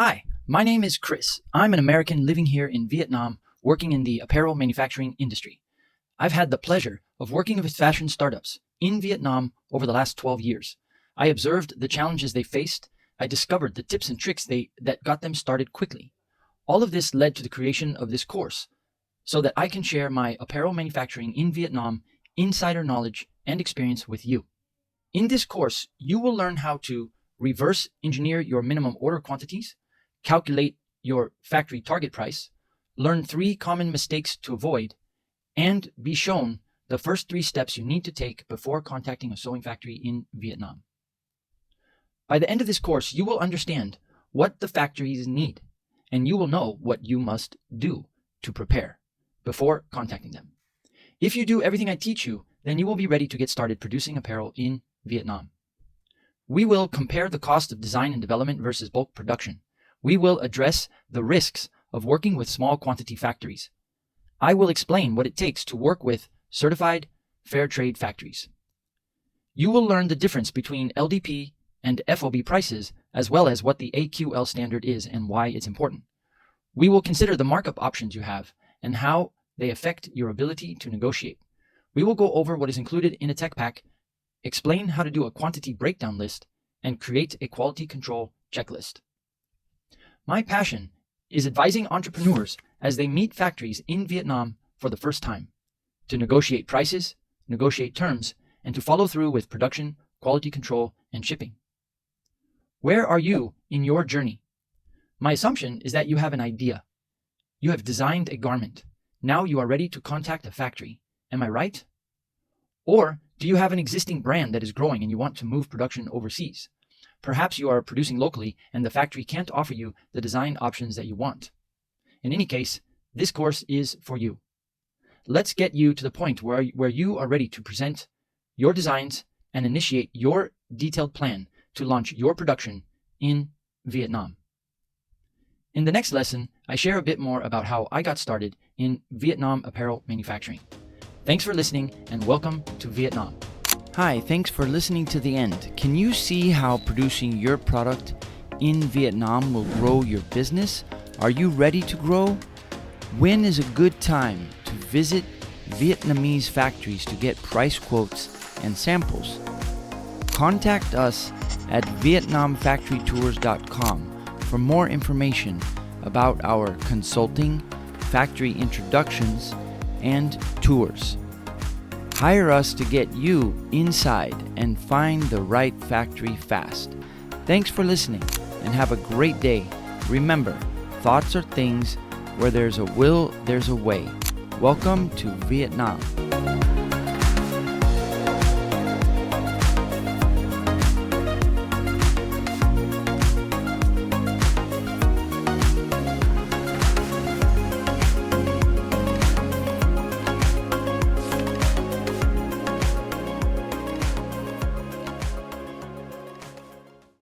Hi, my name is Chris. I'm an American living here in Vietnam, working in the apparel manufacturing industry. I've had the pleasure of working with fashion startups in Vietnam over the last 12 years. I observed the challenges they faced. I discovered the tips and tricks that got them started quickly. All of this led to the creation of this course so that I can share my apparel manufacturing in Vietnam insider knowledge and experience with you. In this course, you will learn how to reverse engineer your minimum order quantities, calculate your factory target price, learn 3 common mistakes to avoid, and be shown the first 3 steps you need to take before contacting a sewing factory in Vietnam. By the end of this course, you will understand what the factories need, and you will know what you must do to prepare before contacting them. If you do everything I teach you, then you will be ready to get started producing apparel in Vietnam. We will compare the cost of design and development versus bulk production. We will address the risks of working with small quantity factories. I will explain what it takes to work with certified fair trade factories. You will learn the difference between LDP and FOB prices, as well as what the AQL standard is and why it's important. We will consider the markup options you have and how they affect your ability to negotiate. We will go over what is included in a tech pack, explain how to do a quantity breakdown list, and create a quality control checklist. My passion is advising entrepreneurs as they meet factories in Vietnam for the first time to negotiate prices, negotiate terms, and to follow through with production, quality control, and shipping. Where are you in your journey? My assumption is that you have an idea. You have designed a garment. Now you are ready to contact a factory. Am I right? Or do you have an existing brand that is growing and you want to move production overseas? Perhaps you are producing locally and the factory can't offer you the design options that you want. In any case, this course is for you. Let's get you to the point where you are ready to present your designs and initiate your detailed plan to launch your production in Vietnam. In the next lesson, I share a bit more about how I got started in Vietnam apparel manufacturing. Thanks for listening and welcome to Vietnam. Hi, thanks for listening to the end. Can you see how producing your product in Vietnam will grow your business? Are you ready to grow? When is a good time to visit Vietnamese factories to get price quotes and samples? Contact us at vietnamfactorytours.com for more information about our consulting, factory introductions, and tours. Hire us to get you inside and find the right factory fast. Thanks for listening and have a great day. Remember, thoughts are things. Where there's a will, there's a way. Welcome to Vietnam.